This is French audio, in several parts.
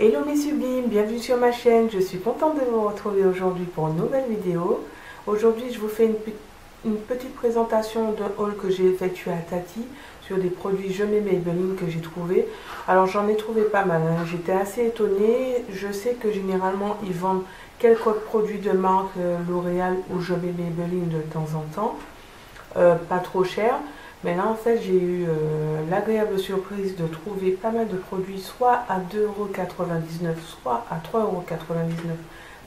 Hello mes sublimes, bienvenue sur ma chaîne, je suis contente de vous retrouver aujourd'hui pour une nouvelle vidéo. Aujourd'hui je vous fais une petite présentation d'un haul que j'ai effectué à Tati sur des produits Je m'aime Maybelline que j'ai trouvé. Alors j'en ai trouvé pas mal, hein. J'étais assez étonnée. Je sais que généralement ils vendent quelques produits de marque L'Oréal ou Je m'aime Maybelline de temps en temps, pas trop cher. Mais là en fait j'ai eu l'agréable surprise de trouver pas mal de produits soit à 2,99 €, soit à 3,99 €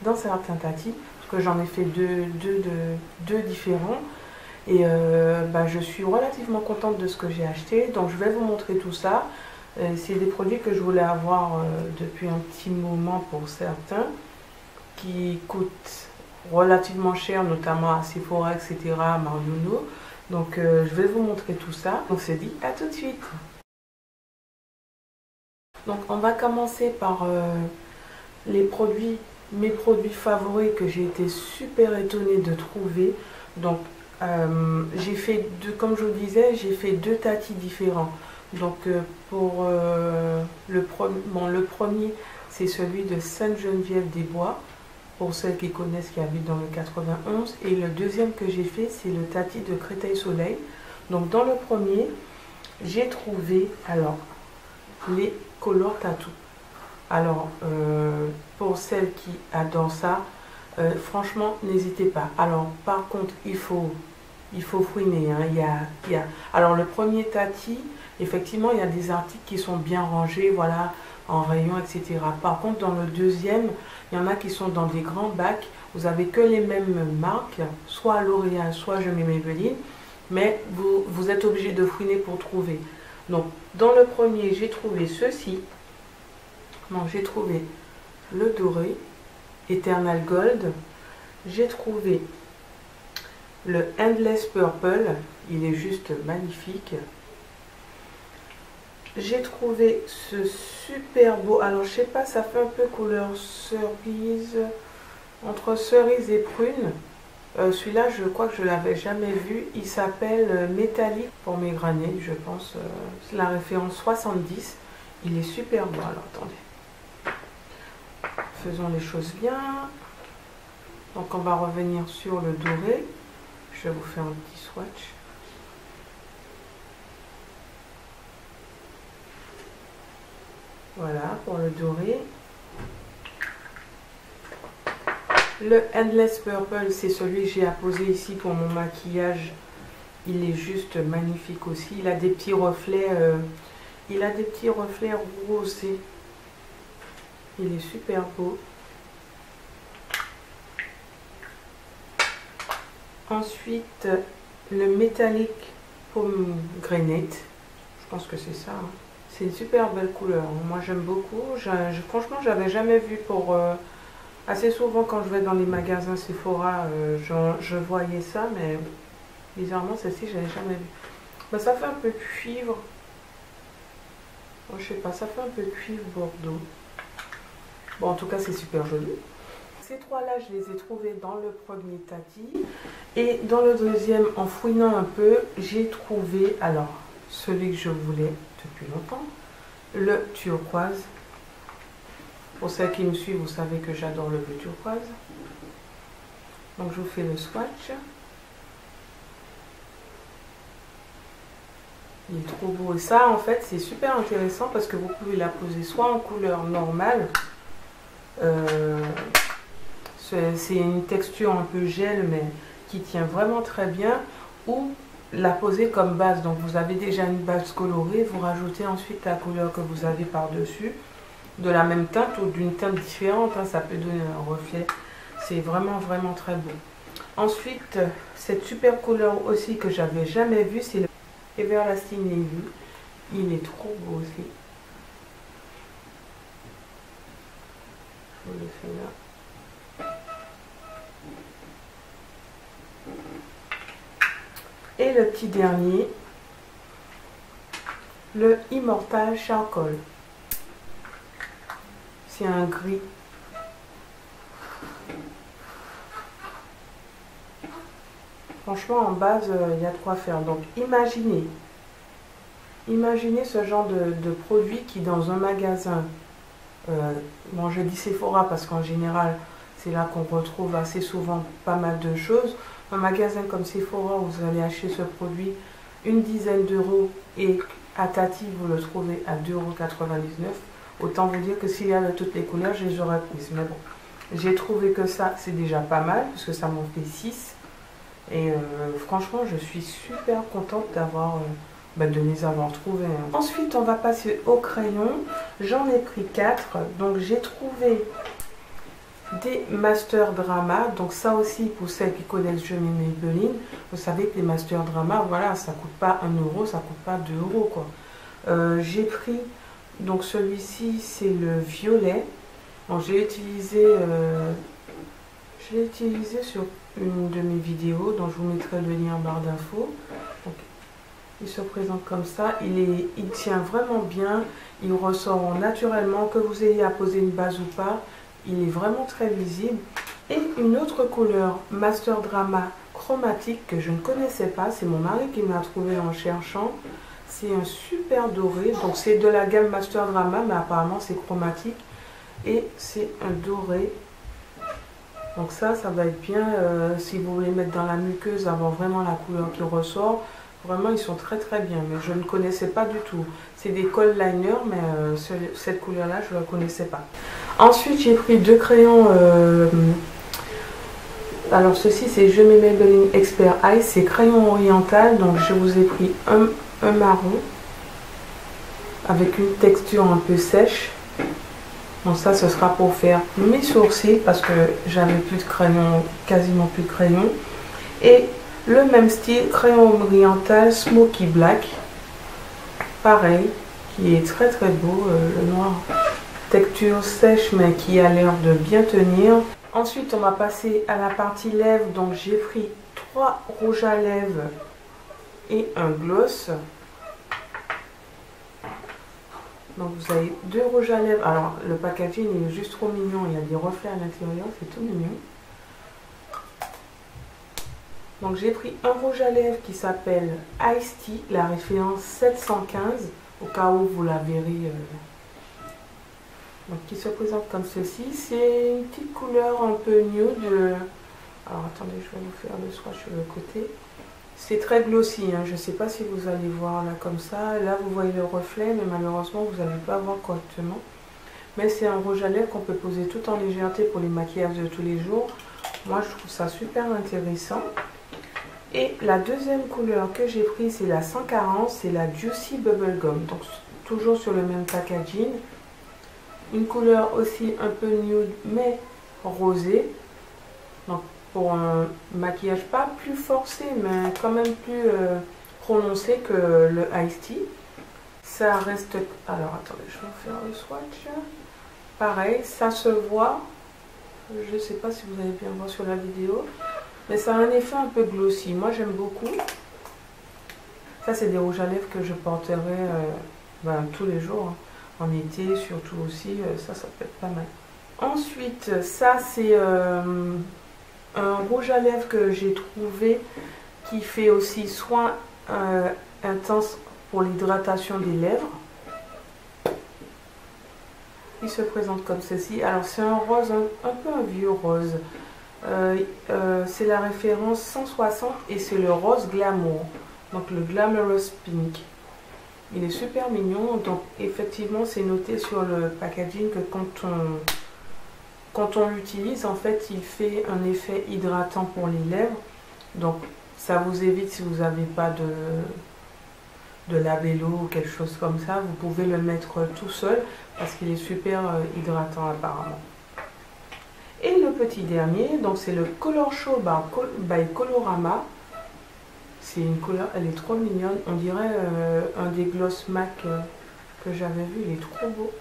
dans certains Tati, parce que j'en ai fait deux différents. Et je suis relativement contente de ce que j'ai acheté, donc je vais vous montrer tout ça. C'est des produits que je voulais avoir depuis un petit moment pour certains, qui coûtent relativement cher, notamment à Sephora, etc., Mariono. Donc je vais vous montrer tout ça. On se dit à tout de suite. Donc on va commencer par mes produits favoris que j'ai été super étonnée de trouver. Donc j'ai fait comme je vous disais, j'ai fait deux Tati différents. Donc pour le premier, c'est celui de Sainte-Geneviève-des-Bois, pour celles qui connaissent, qui habitent dans le 91. Et le deuxième que j'ai fait, c'est le Tati de Créteil-Soleil. Donc dans le premier, j'ai trouvé alors les Color Tattoo. Alors pour celles qui adorent ça, franchement n'hésitez pas. Alors par contre il faut fouiner, hein. Alors le premier Tati, effectivement il y a des articles qui sont bien rangés, voilà, en rayon, etc. Par contre dans le deuxième, il y en a qui sont dans des grands bacs. Vous avez que les mêmes marques, soit L'Oréal, soit Je m'aime Maybelline, mais vous êtes obligé de fouiner pour trouver. Donc dans le premier, j'ai trouvé ceci. Donc j'ai trouvé le doré, Eternal Gold. J'ai trouvé le Endless Purple, il est juste magnifique. J'ai trouvé ce super beau, alors je sais pas, ça fait un peu couleur cerise, entre cerise et prune. Celui-là, je crois que je l'avais jamais vu. Il s'appelle Métallique pour mes granés, je pense. C'est la référence 70. Il est super beau. Alors attendez, faisons les choses bien. Donc on va revenir sur le doré. Je vais vous faire un petit swatch. Voilà pour le doré. Le Endless Purple, c'est celui que j'ai apposé ici pour mon maquillage. Il est juste magnifique aussi. Il a des petits reflets, rosés. Il est super beau. Ensuite, le métallique pomegranate. Je pense que c'est ça, hein. C'est une super belle couleur. Moi, j'aime beaucoup. Franchement, j'avais jamais vu pour... assez souvent, quand je vais dans les magasins Sephora, je voyais ça, mais bizarrement, celle-ci, je n'avais jamais vu. Ben, ça fait un peu cuivre. Oh, je sais pas, ça fait un peu cuivre bordeaux. Bon, en tout cas, c'est super joli. Ces trois-là, je les ai trouvés dans le premier Tati. Et dans le deuxième, en fouinant un peu, j'ai trouvé, alors, celui que je voulais depuis longtemps, le turquoise. Pour celles qui me suivent, vous savez que j'adore le bleu turquoise. Donc je vous fais le swatch. Il est trop beau. Et ça, en fait, c'est super intéressant parce que vous pouvez la poser soit en couleur normale. C'est une texture un peu gel, mais qui tient vraiment très bien. Ou la poser comme base. Donc vous avez déjà une base colorée. Vous rajoutez ensuite la couleur que vous avez par-dessus, de la même teinte ou d'une teinte différente, hein, ça peut donner un reflet. C'est vraiment vraiment très beau. Ensuite, cette super couleur aussi que j'avais jamais vue, c'est le Everlasting Navy. Il est trop beau aussi. Je vous le fais là. Et le petit dernier, le Immortal Charcoal. C'est un gris. Franchement, en base, il y a de quoi faire. Donc, imaginez ce genre de produit qui, dans un magasin Bon, je dis Sephora parce qu'en général, c'est là qu'on retrouve assez souvent pas mal de choses. Un magasin comme Sephora, où vous allez acheter ce produit une dizaine d'euros et à Tati, vous le trouvez à 2,99 €. Autant vous dire que s'il y avait toutes les couleurs, je les aurais prises. Mais bon, j'ai trouvé que ça, c'est déjà pas mal, parce que ça m'en fait 6. Et franchement, je suis super contente d'avoir de les avoir trouvés. Ensuite, on va passer au crayon. J'en ai pris 4. Donc, j'ai trouvé des Master Drama. Donc, ça aussi, pour celles qui connaissent Je m'aime Maybelline, vous savez que les Master Drama, voilà, ça coûte pas 1 €, ça coûte pas 2 € quoi. J'ai pris, donc celui-ci, c'est le violet. Bon, je l'ai utilisé sur une de mes vidéos, dont je vous mettrai le lien en barre d'infos. Il se présente comme ça, il tient vraiment bien, il ressort naturellement, que vous ayez à poser une base ou pas, il est vraiment très visible. Et une autre couleur Master Drama chromatique que je ne connaissais pas, c'est mon mari qui m'a trouvé en cherchant. C'est un super doré, donc c'est de la gamme Master Drama, mais apparemment c'est chromatique. Et c'est un doré. Donc ça va être bien si vous voulez mettre dans la muqueuse, avoir vraiment la couleur qui ressort. Vraiment, ils sont très très bien, mais je ne connaissais pas du tout. C'est des coll liners, mais cette couleur-là, je ne la connaissais pas. Ensuite, j'ai pris 2 crayons. Alors, ceci, c'est Je m'aime Maybelline Expert Eye. C'est crayon oriental, donc je vous ai pris un marron avec une texture un peu sèche. Donc ça, ce sera pour faire mes sourcils parce que j'avais plus de crayon, quasiment plus de crayon. Et le même style, crayon oriental Smoky Black. Pareil, qui est très très beau, le noir. Texture sèche mais qui a l'air de bien tenir. Ensuite, on va passer à la partie lèvres. Donc j'ai pris 3 rouges à lèvres et un gloss. Donc vous avez 2 rouges à lèvres. Alors le packaging il est juste trop mignon. Il y a des reflets à l'intérieur, c'est tout mignon. Donc j'ai pris un rouge à lèvres qui s'appelle Ice Tea, la référence 715, au cas où vous la verrez. Donc qui se présente comme ceci. C'est une petite couleur un peu nude. Alors attendez, je vais vous faire le swatch sur le côté. C'est très glossy, hein. Je ne sais pas si vous allez voir là comme ça. Là vous voyez le reflet, mais malheureusement vous n'allez pas voir correctement. Mais c'est un rouge à lèvres qu'on peut poser tout en légèreté pour les maquillages de tous les jours. Moi je trouve ça super intéressant. Et la deuxième couleur que j'ai prise, c'est la 140, c'est la Juicy Bubblegum. Donc toujours sur le même packaging. Une couleur aussi un peu nude mais rosée. Donc pour un maquillage pas plus forcé mais quand même plus prononcé que le Ice Tea. Ça reste... Alors attendez, je vais vous faire le swatch. Pareil, ça se voit. Je ne sais pas si vous allez bien voir sur la vidéo. Mais ça a un effet un peu glossy. Moi, j'aime beaucoup. Ça, c'est des rouges à lèvres que je porterai tous les jours. Hein. En été, surtout aussi. Ça peut être pas mal. Ensuite, ça, c'est un rouge à lèvres que j'ai trouvé qui fait aussi soin intense pour l'hydratation des lèvres. Il se présente comme ceci. Alors, c'est un rose, un peu un vieux rose. C'est la référence 160 et c'est le rose glamour, donc le glamorous pink. Il est super mignon. Donc effectivement c'est noté sur le packaging que quand on l'utilise, en fait il fait un effet hydratant pour les lèvres. Donc ça vous évite, si vous n'avez pas de labello ou quelque chose comme ça, vous pouvez le mettre tout seul parce qu'il est super hydratant apparemment. Et le petit dernier, donc c'est le Color Show by Colorama. C'est une couleur, elle est trop mignonne. On dirait un des gloss MAC que j'avais vu, il est trop beau.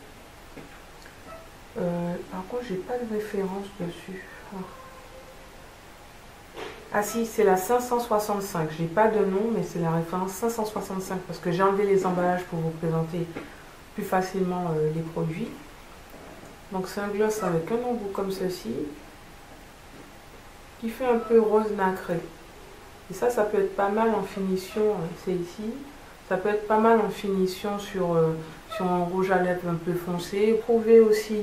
Par contre, j'ai pas de référence dessus. Ah si, c'est la 565. J'ai pas de nom, mais c'est la référence 565 parce que j'ai enlevé les emballages pour vous présenter plus facilement les produits. Donc c'est un gloss avec un embout comme ceci, qui fait un peu rose nacré. Et ça peut être pas mal en finition, c'est ici. Ça peut être pas mal en finition sur son rouge à lèvres un peu foncé. J'ai trouvé aussi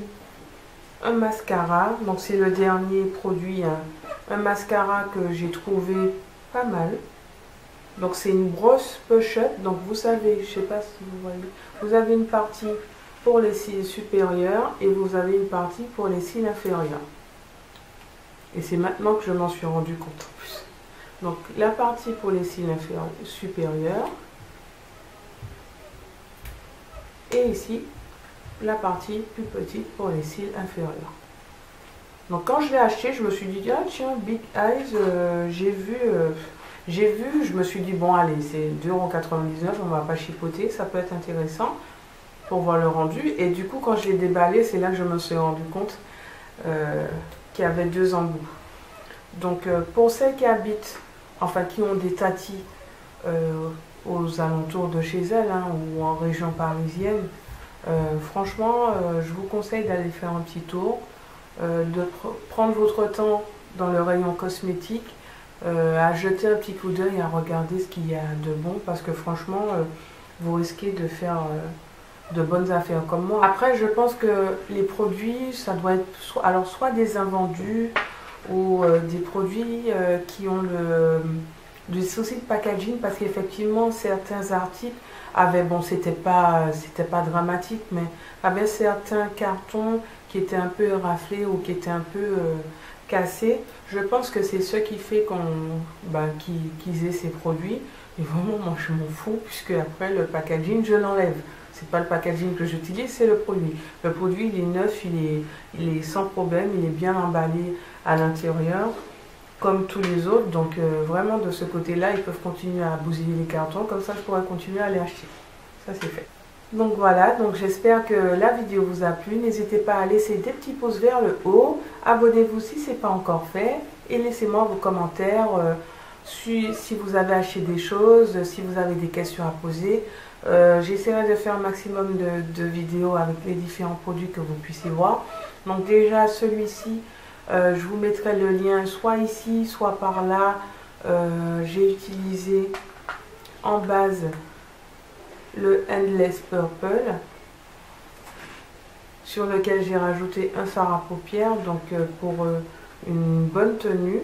un mascara, donc c'est le dernier produit, hein. Un mascara que j'ai trouvé pas mal. Donc c'est une brosse pochette, donc vous savez, je sais pas si vous voyez, vous avez une partie pour les cils supérieurs et vous avez une partie pour les cils inférieurs. Et c'est maintenant que je m'en suis rendu compte en plus. Donc la partie pour les cils supérieurs et ici la partie plus petite pour les cils inférieurs. Donc quand je l'ai acheté, je me suis dit, ah tiens, Big Eyes, j'ai vu, je me suis dit, bon allez, c'est 2,99 €, on va pas chipoter, ça peut être intéressant pour voir le rendu. Et du coup, quand je l'ai déballé, c'est là que je me suis rendu compte qu'il y avait 2 embouts. Donc pour celles qui habitent, enfin qui ont des tatis aux alentours de chez elles, hein, ou en région parisienne, franchement, je vous conseille d'aller faire un petit tour, de prendre votre temps dans le rayon cosmétique, à jeter un petit coup d'œil, à regarder ce qu'il y a de bon, parce que franchement, vous risquez de faire de bonnes affaires comme moi. Après, je pense que les produits, ça doit être soit des invendus ou des produits qui ont du souci de packaging, parce qu'effectivement, certains articles avaient, bon, c'était pas dramatique, mais avaient certains cartons qui étaient un peu raflés ou qui étaient un peu cassés. Je pense que c'est ce qui fait qu'ils aient ces produits. Et vraiment, moi, je m'en fous, puisque après, le packaging, je l'enlève. C'est pas le packaging que j'utilise, c'est le produit. Le produit, il est neuf, il est sans problème, il est bien emballé à l'intérieur, comme tous les autres. Donc, vraiment, de ce côté-là, ils peuvent continuer à bousiller les cartons. Comme ça, je pourrais continuer à les acheter. Ça, c'est fait. Donc voilà, donc j'espère que la vidéo vous a plu. N'hésitez pas à laisser des petits pouces vers le haut. Abonnez-vous si ce n'est pas encore fait. Et laissez-moi vos commentaires si vous avez acheté des choses, si vous avez des questions à poser. J'essaierai de faire un maximum de vidéos avec les différents produits que vous puissiez voir. Donc déjà celui-ci, je vous mettrai le lien soit ici, soit par là. J'ai utilisé en base le Endless Purple, sur lequel j'ai rajouté un fard à paupières, donc pour une bonne tenue.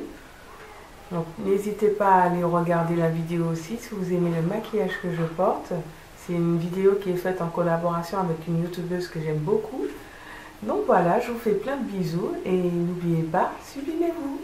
Donc n'hésitez pas à aller regarder la vidéo aussi si vous aimez le maquillage que je porte. C'est une vidéo qui est faite en collaboration avec une youtubeuse que j'aime beaucoup. Donc voilà, je vous fais plein de bisous et n'oubliez pas, suivez-vous.